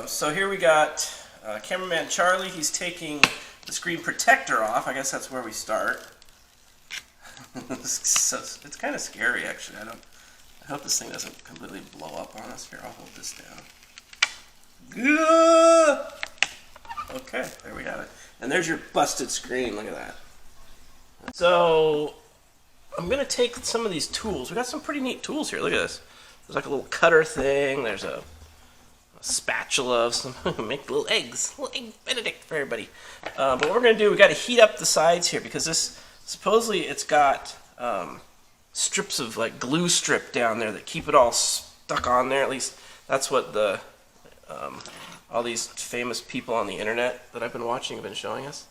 So here we got cameraman Charlie. He's taking the screen protector off. I guess that's where we start. It's kind of scary, actually. I hope this thing doesn't completely blow up on us. Here, I'll hold this down. Okay, there we got it. And there's your busted screen. Look at that. So I'm gonna take some of these tools. We got some pretty neat tools here. Look at this. There's like a little cutter thing. There's a spatula of some make little eggs, little egg Benedict for everybody. But what we're gonna do, we got to heat up the sides here because this supposedly it's got strips of like glue strip down there that keep it all stuck on there. At least that's what the all these famous people on the internet that I've been watching have been showing us.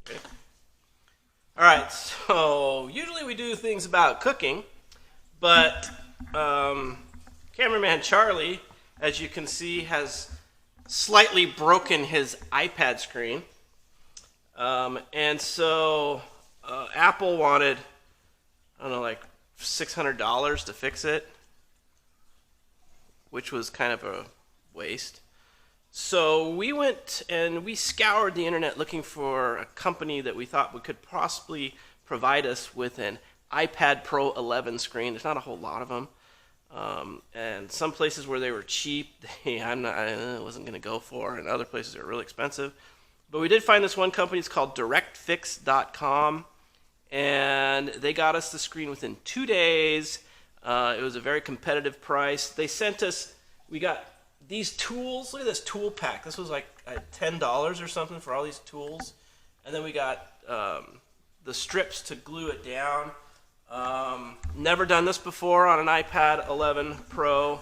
Okay. All right, so usually we do things about cooking, but cameraman Charlie, as you can see, has slightly broken his iPad screen. And so Apple wanted, I don't know, like $600 to fix it, which was kind of a waste. So we went and we scoured the internet looking for a company that we thought could possibly provide us with an iPad Pro 11 screen. There's not a whole lot of them. And some places where they were cheap, I wasn't going to go for, and other places are really expensive. But we did find this one company. It's called directfix.com, and they got us the screen within 2 days. It was a very competitive price. They sent us, we got these tools. Look at this tool pack. This was like $10 or something for all these tools. And then we got the strips to glue it down. Never done this before on an iPad 11 Pro,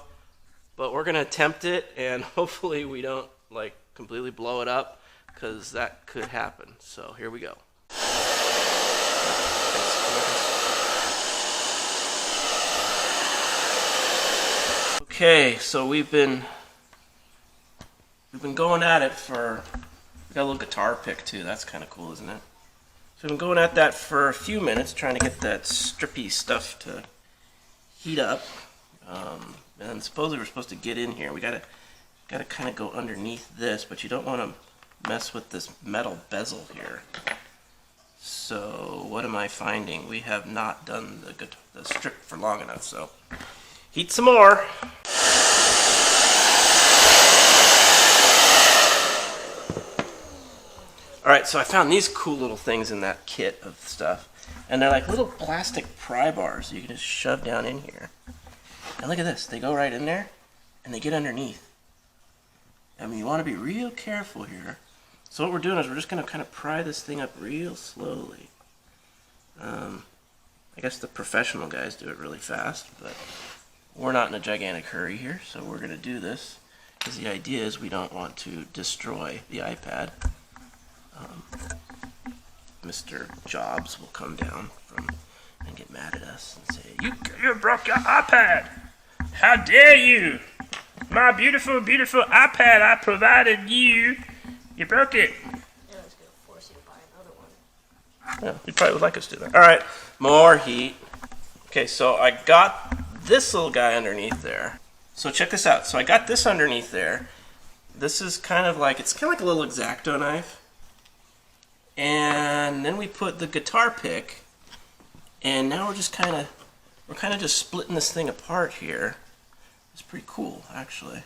but we're gonna attempt it, and hopefully we don't like completely blow it up, because that could happen. So here we go. Okay, so we've been going at it for, we got a little guitar pick too. That's kind of cool, isn't it? So I've been going at that for a few minutes, trying to get that strippy stuff to heat up. And supposedly we're supposed to get in here. We gotta kind of go underneath this, but you don't want to mess with this metal bezel here. So what am I finding? We have not done the strip for long enough. So heat some more. Alright, so I found these cool little things in that kit of stuff. And they're like little plastic pry bars you can just shove down in here. And look at this. They go right in there, and they get underneath. I mean, you want to be real careful here. So what we're doing is we're just going to kind of pry this thing up real slowly. I guess the professional guys do it really fast, but we're not in a gigantic hurry here, so we're going to do this. Because the idea is we don't want to destroy the iPad. Mr. Jobs will come down and get mad at us and say, You broke your iPad! How dare you! My beautiful, beautiful iPad I provided you! You broke it! Yeah, I was going to force you to buy another one. Yeah, he probably would like us to do that. Alright, more heat. Okay, so I got this little guy underneath there. So check this out. So I got this underneath there. This is kind of like, it's kind of like a little X-Acto knife. And then we put the guitar pick, and now we're kind of just splitting this thing apart here. It's pretty cool, actually.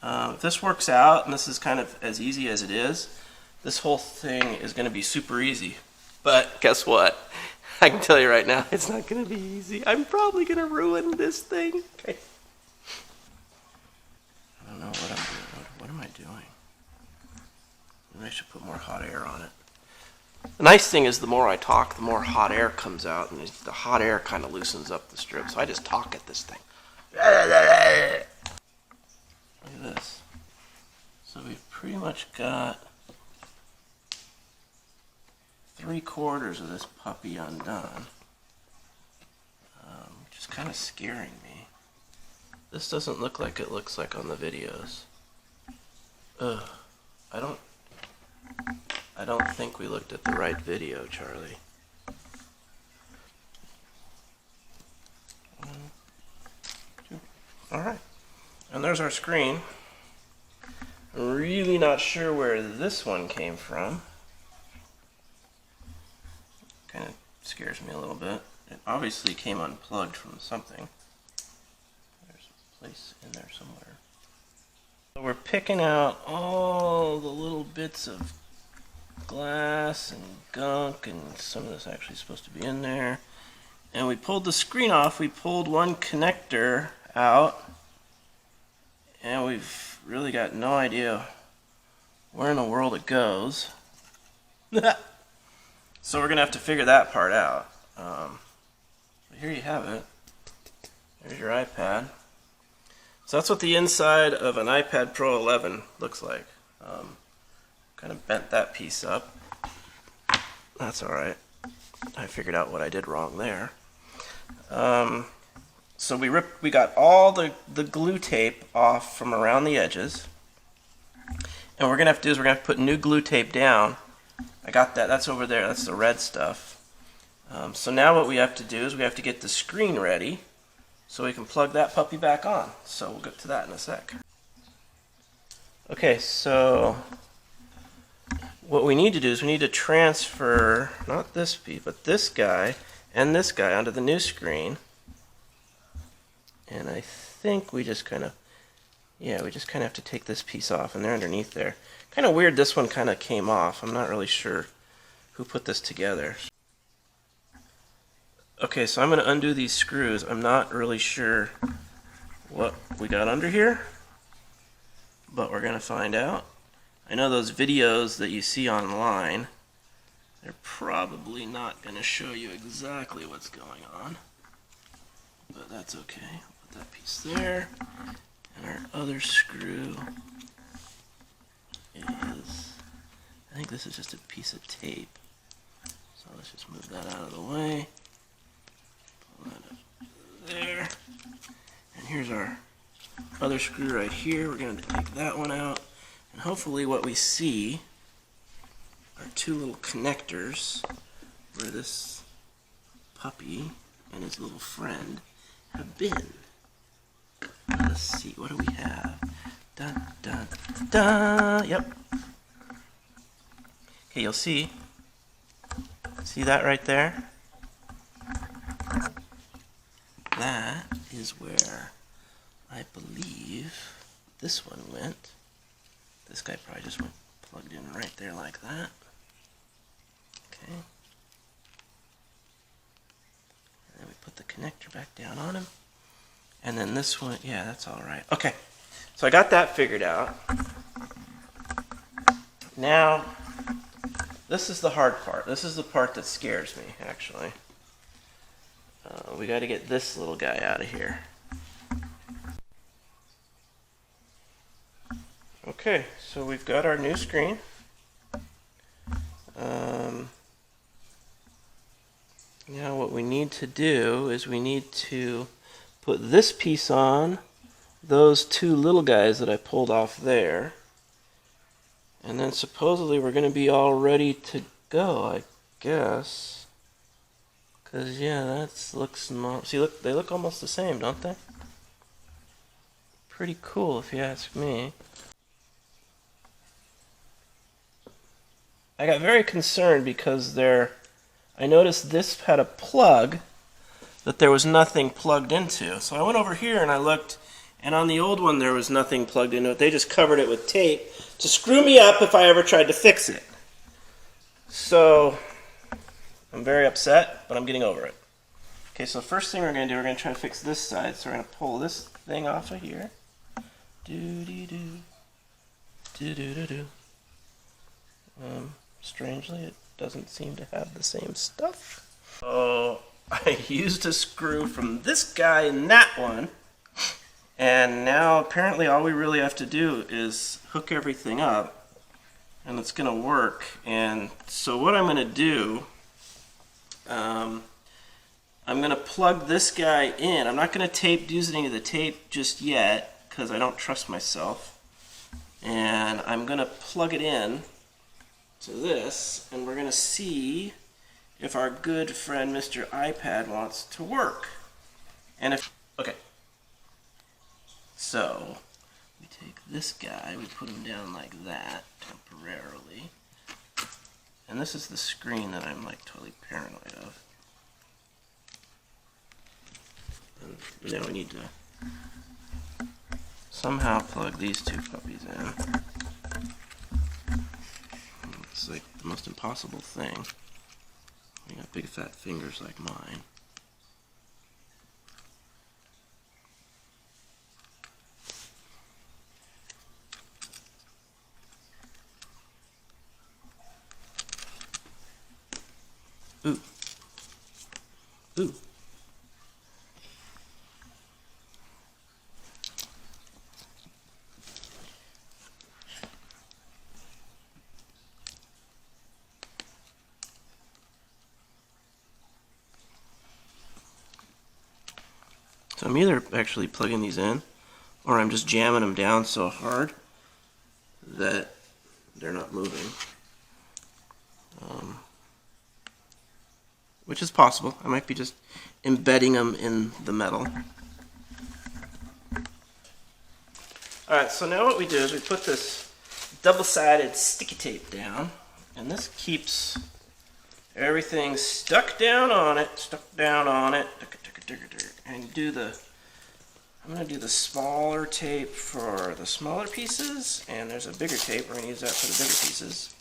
If this works out, and this is kind of as easy as it is, this whole thing is going to be super easy. But guess what? I can tell you right now, it's not going to be easy. I'm probably going to ruin this thing. Okay. I don't know what I'm doing. What am I doing? Maybe I should put more hot air on it. The nice thing is the more I talk, the more hot air comes out, and the hot air kind of loosens up the strip. So I just talk at this thing. Look at this. So we've pretty much got 3/4 of this puppy undone, which is kind of scaring me. This doesn't look like it looks like on the videos. Ugh. I don't think we looked at the right video, Charlie. 1, 2. All right. And there's our screen. I'm really not sure where this one came from. Kind of scares me a little bit. It obviously came unplugged from something. There's a place in there somewhere. So we're picking out all the little bits of glass and gunk, and some of this actually is supposed to be in there. And we pulled the screen off. We pulled one connector out, and we've really got no idea where in the world it goes. So we're gonna have to figure that part out. But here you have it. There's your iPad. So that's what the inside of an iPad Pro 11 looks like. Kind of bent that piece up. That's all right. I figured out what I did wrong there. So we got all the glue tape off from around the edges. And what we're gonna have to do is we're gonna have to put new glue tape down. I got that. That's over there. That's the red stuff. So now what we have to do is we have to get the screen ready so we can plug that puppy back on. So we'll get to that in a sec. Okay, so what we need to do is we need to transfer, not this piece, but this guy and this guy onto the new screen. And I think we just kind of, yeah, we just kind of have to take this piece off, and they're underneath there. Kind of weird this one kind of came off. I'm not really sure who put this together. Okay, so I'm going to undo these screws. I'm not really sure what we got under here, but we're going to find out. I know those videos that you see online, they're probably not going to show you exactly what's going on, but that's okay. Put that piece there, and our other screw is, I think this is just a piece of tape, so let's just move that out of the way. Pull that up there, and here's our other screw right here. We're going to take that one out, and hopefully what we see are two little connectors where this puppy and his little friend have been. Let's see, what do we have? Dun, dun, dun. Yep. Okay, you'll see that right there? That is where I believe this one went. This guy probably just went plugged in right there like that. Okay. And then we put the connector back down on him. And then this one, yeah, that's all right. Okay, so I got that figured out. Now, this is the hard part. This is the part that scares me, actually. We got to get this little guy out of here. Okay, so we've got our new screen. Now what we need to do is we need to put this piece on those two little guys that I pulled off there. And then supposedly we're going to be all ready to go, I guess. Because, yeah, that looks not... See, look, they look almost the same, don't they? Pretty cool, if you ask me. I got very concerned because I noticed this had a plug that there was nothing plugged into. So I went over here and I looked, and on the old one there was nothing plugged into it. They just covered it with tape to screw me up if I ever tried to fix it. So I'm very upset, but I'm getting over it. Okay, so the first thing we're going to do, we're going to try to fix this side. So we're going to pull this thing off of here. Do-dee-doo. Do-do-do-do. Strangely, it doesn't seem to have the same stuff. So I used a screw from this guy and that one, and now apparently all we really have to do is hook everything up, and it's going to work. And so what I'm going to do, I'm going to plug this guy in. I'm not going to use any of the tape just yet because I don't trust myself, and I'm going to plug it in to this, and we're going to see if our good friend Mr. iPad wants to work. And if, okay, so we take this guy, we put him down like that temporarily. And this is the screen that I'm like totally paranoid of. And now we need to somehow plug these two puppies in. It's like the most impossible thing. You got big fat fingers like mine. Ooh. Ooh. So I'm either actually plugging these in, or I'm just jamming them down so hard that they're not moving. Which is possible. I might be just embedding them in the metal. Alright, so now what we do is we put this double-sided sticky tape down, and this keeps everything stuck down on it, and I'm going to do the smaller tape for the smaller pieces, and there's a bigger tape. We're going to use that for the bigger pieces.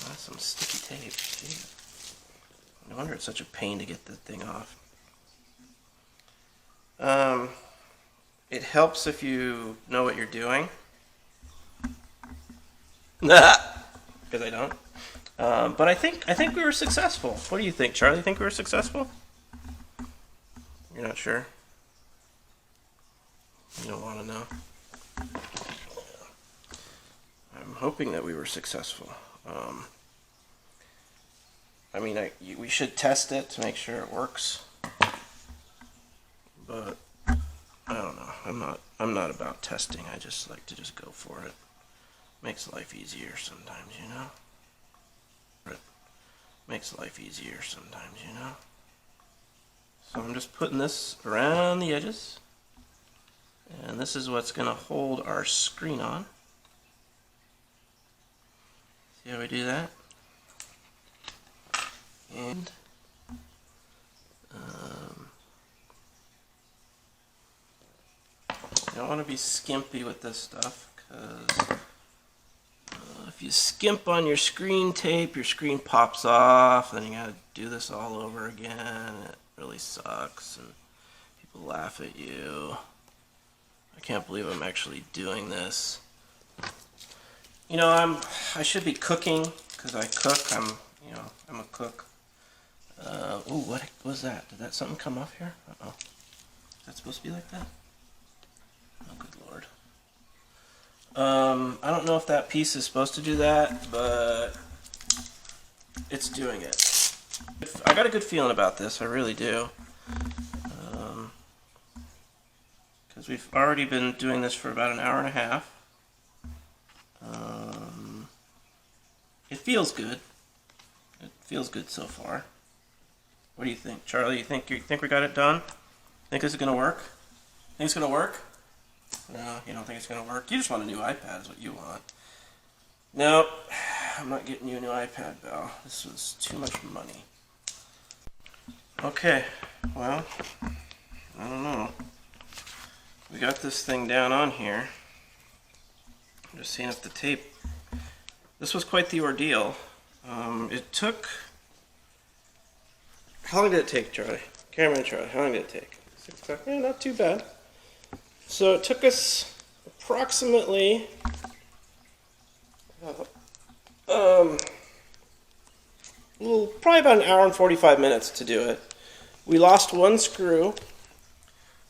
That's some sticky tape. Gee. No wonder it's such a pain to get the thing off. It helps if you know what you're doing. Because I don't. But I think we were successful. What do you think, Charlie? Think we were successful? You're not sure? You don't want to know? I'm hoping that we were successful. I mean, we should test it to make sure it works. But I don't know. I'm not about testing. I just like to just go for it. Makes life easier sometimes, you know. It makes life easier sometimes, you know. So I'm just putting this around the edges, and this is what's going to hold our screen on. See how we do that? And you don't want to be skimpy with this stuff, because if you skimp on your screen tape, your screen pops off, then you got to do this all over again. It really sucks, and people laugh at you. I can't believe I'm actually doing this. You know, I should be cooking, because I cook. I'm a cook. Ooh, what was that? Did something come off here? Uh-oh. Is that supposed to be like that? Oh, good Lord. I don't know if that piece is supposed to do that, but it's doing it. I got a good feeling about this, I really do. Because we've already been doing this for about an hour and a half. It feels good. It feels good so far. What do you think, Charlie? You think we got it done? Think this is gonna work? Think it's gonna work? No, you don't think it's gonna work. You just want a new iPad, is what you want. Nope, I'm not getting you a new iPad, Belle. This was too much money. Okay, well, I don't know. We got this thing down on here. I'm just seeing if the tape. This was quite the ordeal. It took. How long did it take, Charlie? Cameraman Charlie, how long did it take? 6 o'clock? Yeah, not too bad. So it took us approximately probably about an hour and 45 minutes to do it. We lost one screw.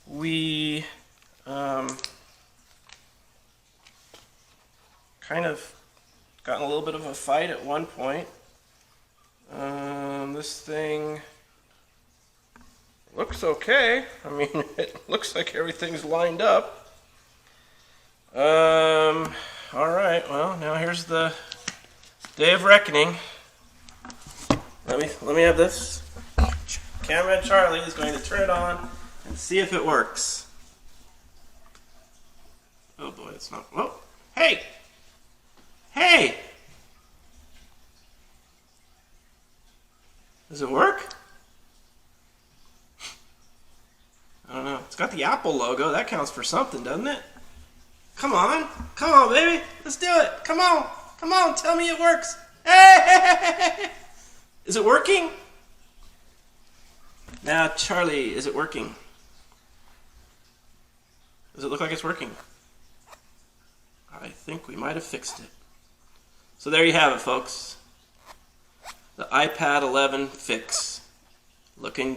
We kind of got in a little bit of a fight at one point. This thing looks okay. I mean, it looks like everything's lined up. Alright, well, now here's the day of reckoning. Let me have this. Cameraman Charlie is going to turn it on and see if it works. it's not. Whoa. Hey! Hey! Does it work? I don't know. It's got the Apple logo. That counts for something, doesn't it? Come on. Come on, baby. Let's do it. Come on. Come on. Tell me it works. Hey! Is it working? Now, Charlie, is it working? Does it look like it's working? I think we might have fixed it. So there you have it, folks. The iPad 11 fix. Looking good.